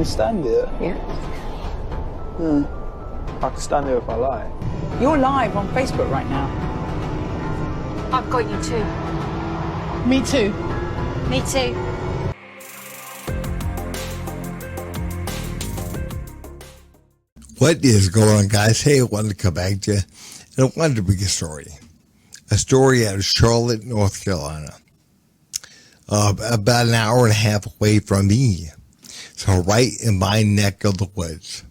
can stand it. Yeah. I can stand it if I like. You're live on Facebook right now. I've got you too. Me too. Me too. What is going on, guys? Hey, I wanted to come back to you, and I wanted to bring a story out of Charlotte, North Carolina, about an hour and a half away from me, so right in my neck of the woods.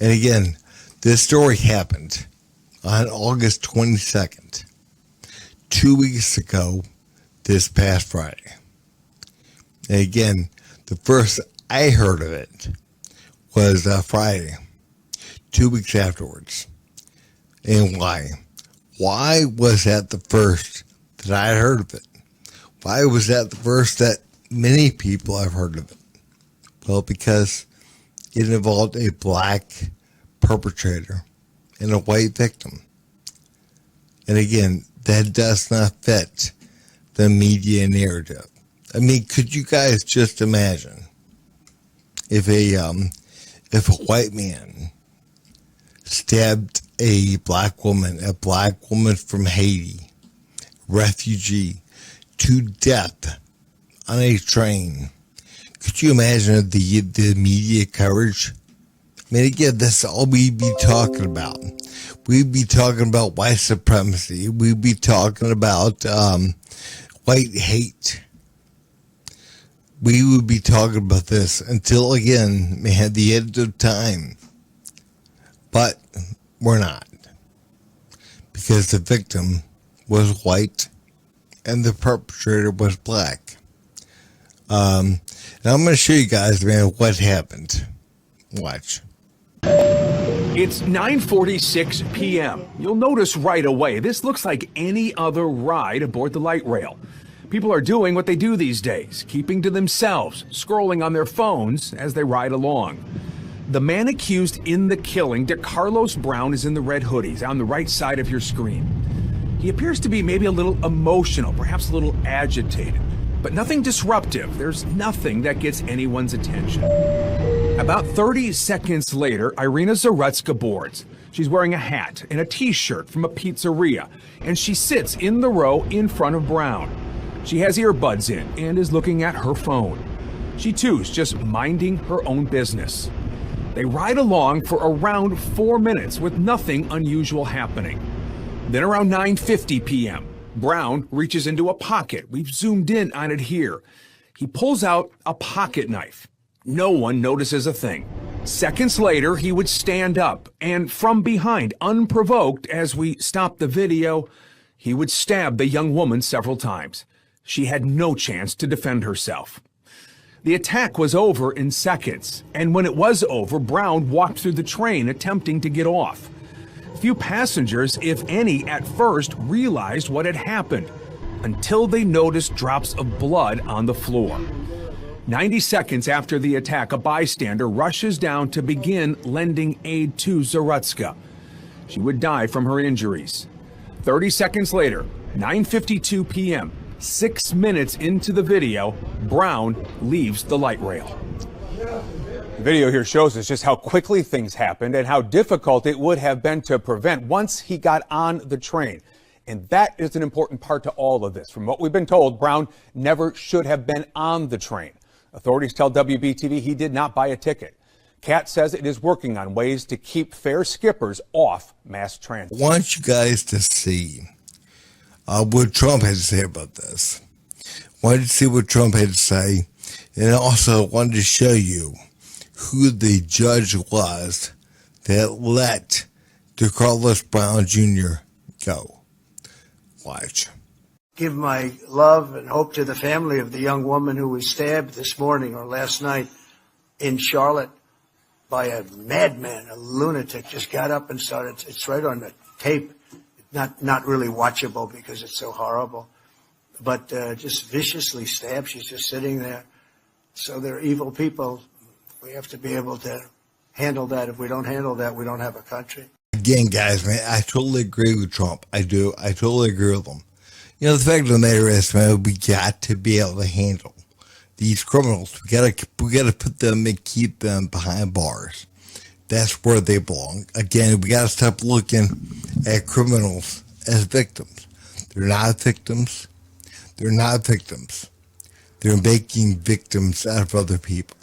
And again, this story happened on August 22nd, 2 weeks ago, this past Friday. And again, the first I heard of it was Friday, 2 weeks afterwards. And why? Why was that the first that I heard of it? Why was that the first that many people have heard of it? Well, because it involved a black perpetrator and a white victim. And again, that does not fit the media narrative. I mean, could you guys just imagine if a white man stabbed a black woman from Haiti, refugee, to death on a train? Could you imagine the media coverage? I mean, again, that's all we'd be talking about. We'd be talking about white supremacy. We'd be talking about white hate. We would be talking about this until, again, man, the end of time. But we're not. Because the victim was white and the perpetrator was black. And I'm going to show you guys, man, what happened. Watch. It's 9:46 p.m. You'll notice right away, this looks like any other ride aboard the Lightrail. People are doing what they do these days, keeping to themselves, scrolling on their phones as they ride along. The man accused in the killing, DeCarlos Brown, is in the red hoodies on the right side of your screen. He appears to be maybe a little emotional, perhaps a little agitated, but nothing disruptive. There's nothing that gets anyone's attention. About 30 seconds later, Iryna Zarutska boards. She's wearing a hat and a t-shirt from a pizzeria, and she sits in the row in front of Brown. She has earbuds in and is looking at her phone. She too's just minding her own business. They ride along for around 4 minutes with nothing unusual happening. Then around 9:50 p.m., Brown reaches into a pocket. We've zoomed in on it here. He pulls out a pocket knife. No one notices a thing. Seconds later, he would stand up, and from behind, unprovoked, as we stop the video, he would stab the young woman several times. She had no chance to defend herself. The attack was over in seconds, and when it was over, Brown walked through the train attempting to get off. Few passengers, if any, at first realized what had happened, until they noticed drops of blood on the floor. 90 seconds after the attack, a bystander rushes down to begin lending aid to Zarutska. She would die from her injuries. 30 seconds later, 9:52 p.m., 6 minutes into the video, Brown leaves the Lightrail. The video here shows us just how quickly things happened and how difficult it would have been to prevent once he got on the train. And that is an important part to all of this. From what we've been told, Brown never should have been on the train. Authorities tell WBTV he did not buy a ticket. CAT says it is working on ways to keep fare skippers off mass transit. I want you guys to see what Trump had to say about this. I wanted to see what Trump had to say, and also wanted to show you who the judge was that let DeCarlos Brown Jr. go. Watch. Give my love and hope to the family of the young woman who was stabbed this morning or last night in Charlotte by a madman, a lunatic. Just got up and started. It's right on the tape. Not really watchable because it's so horrible, but just viciously stabbed. She's just sitting there. So they're evil people. We have to be able to handle that. If we don't handle that, we don't have a country. Again, guys, man, I totally agree with Trump. I do. I totally agree with him. You know, the fact of the matter is, man, we got to be able to handle these criminals. We gotta put them and keep them behind bars. That's where they belong. Again, we gotta stop looking at criminals as victims. They're not victims. They're not victims. They're making victims out of other people.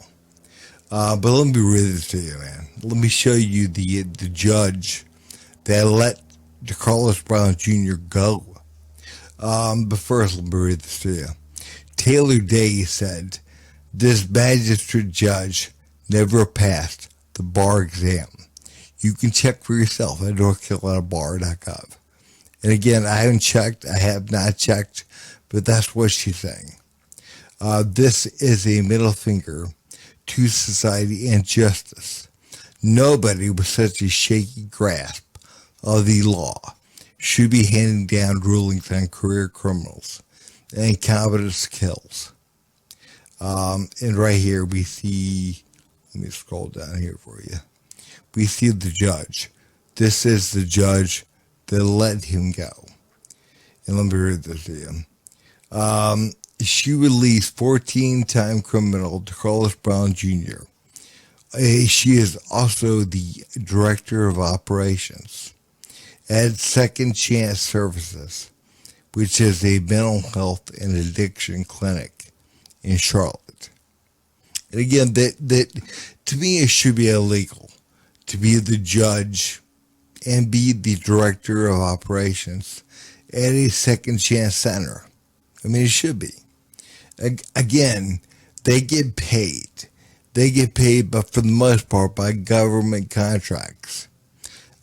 But let me read this to you, man. Let me show you the judge that let Carlos Brown Jr. go. But first, let me read this to you. Taylor Day said, "This magistrate judge never passed the bar exam." You can check for yourself at northcarolinabar.gov. And again, I haven't checked. I have not checked, but that's what she's saying. This is a middle finger to society and justice. Nobody with such a shaky grasp of the law should be handing down rulings on career criminals and incompetence kills. And right here we see, let me scroll down here for you. We see the judge. This is the judge that let him go. And let me read this to you. She released 14-time criminal Carlos Brown Jr. She is also the director of operations at Second Chance Services, which is a mental health and addiction clinic in Charlotte. And again, that to me, it should be illegal to be the judge and be the director of operations at a Second Chance Center. I mean, it should be. Again, they get paid. They get paid, but for the most part, by government contracts.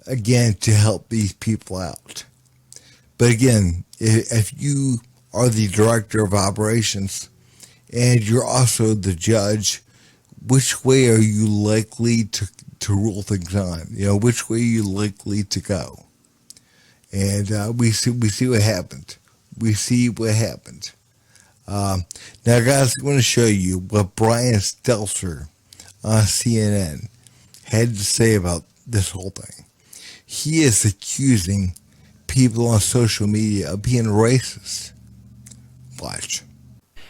Again, to help these people out. But again, if you are the director of operations and you're also the judge, which way are you likely to rule things on? You know, which way are you likely to go? And we see what happened. We see what happened. Now, guys, I want to show you what Brian Stelter on CNN had to say about this whole thing. He is accusing people on social media of being racist. Watch.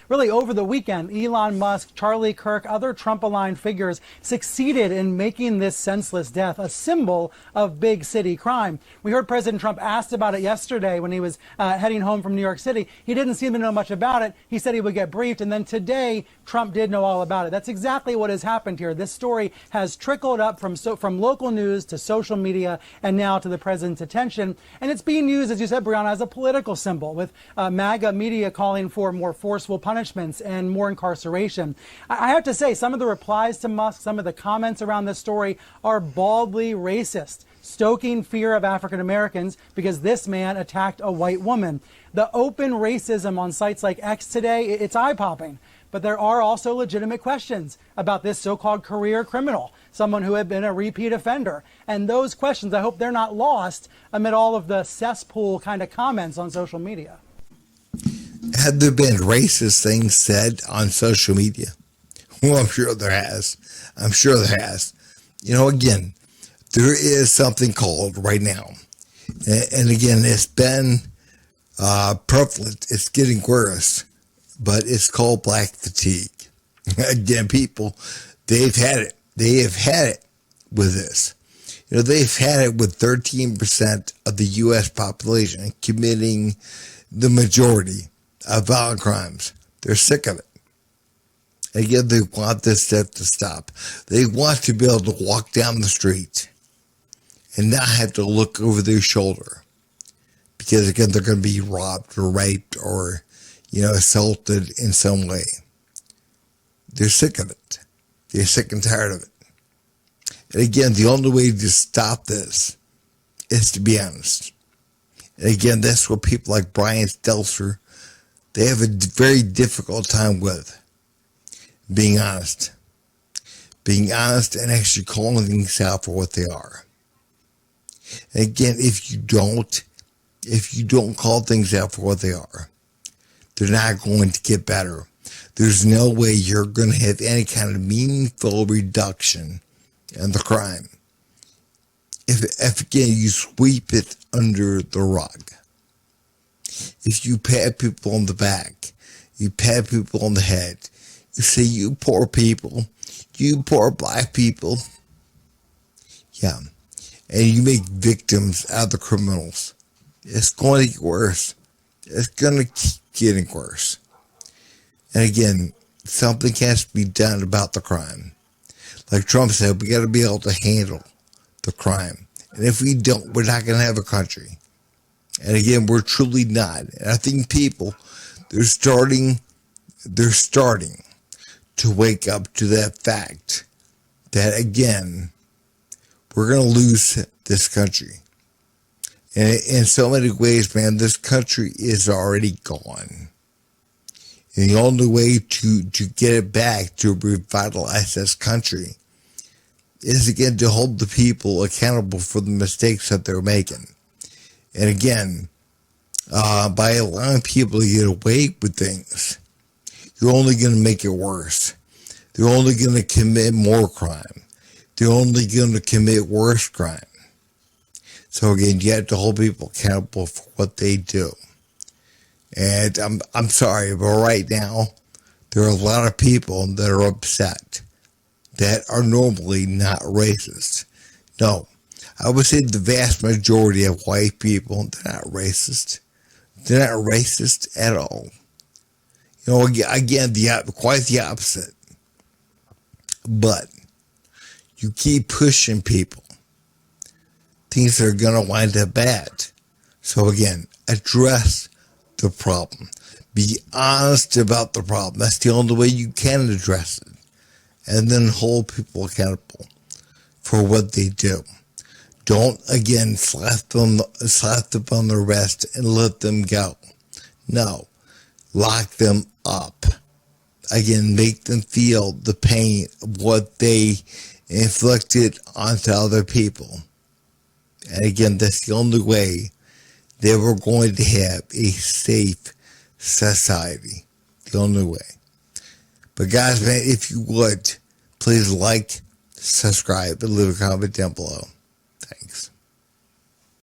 Really, over the weekend, Elon Musk, Charlie Kirk, other Trump-aligned figures succeeded in making this senseless death a symbol of big city crime. We heard President Trump asked about it yesterday when he was heading home from New York City. He didn't seem to know much about it. He said he would get briefed, and then today, Trump did know all about it. That's exactly what has happened here. This story has trickled up from local news to social media and now to the president's attention. And it's being used, as you said, Brianna, as a political symbol, with MAGA media calling for more forceful punishments and more incarceration. I have to say, some of the replies to Musk, some of the comments around this story are baldly racist, stoking fear of African Americans because this man attacked a white woman. The open racism on sites like X today, it's eye-popping. But there are also legitimate questions about this so-called career criminal, someone who had been a repeat offender. And those questions, I hope they're not lost amid all of the cesspool kind of comments on social media. Have there been racist things said on social media? Well, I'm sure there has. I'm sure there has. You know, again, there is something called right now, and again, it's been prevalent. It's getting worse, but it's called black fatigue. Again, people, they've had it. They have had it with this. You know, they've had it with 13% of the U.S. population committing the majority of violent crimes. They're sick of it. Again, they want this stuff to stop. They want to be able to walk down the street and not have to look over their shoulder because, again, they're going to be robbed or raped or, you know, assaulted in some way. They're sick of it. They're sick and tired of it. And again, the only way to stop this is to be honest. And again, that's what people like Brian Stelter, they have a very difficult time with. Being honest. Being honest and actually calling things out for what they are. And again, if you don't call things out for what they are, they're not going to get better. There's no way you're going to have any kind of meaningful reduction in the crime. If again, you sweep it under the rug. If you pat people on the back, you pat people on the head, say, you poor people, you poor black people. Yeah. And you make victims out of the criminals. It's going to get worse. It's going to keep getting worse. And again, something has to be done about the crime. Like Trump said, we got to be able to handle the crime. And if we don't, we're not going to have a country. And again, we're truly not. And I think people, they're starting to wake up to that fact that, again, we're going to lose this country. And in so many ways, man, this country is already gone. And the only way to get it back, to revitalize this country, is again to hold the people accountable for the mistakes that they're making. And again, by allowing people to get away with things, you're only going to make it worse. They're only going to commit more crime. They're only going to commit worse crime. So again, you have to hold people accountable for what they do. And I'm sorry, but right now, there are a lot of people that are upset that are normally not racist. No, I would say the vast majority of white people, they're not racist. They're not racist at all. You know, again, quite the opposite. But you keep pushing people, things are going to wind up bad. So again, address the problem. Be honest about the problem. That's the only way you can address it. And then hold people accountable for what they do. Don't, again, slap them on the wrist and let them go. No. Lock them up. Again, make them feel the pain of what they inflicted onto other people. And again, that's the only way that we're going to have a safe society. The only way. But guys, man, if you would, please like, subscribe, and leave a comment down below.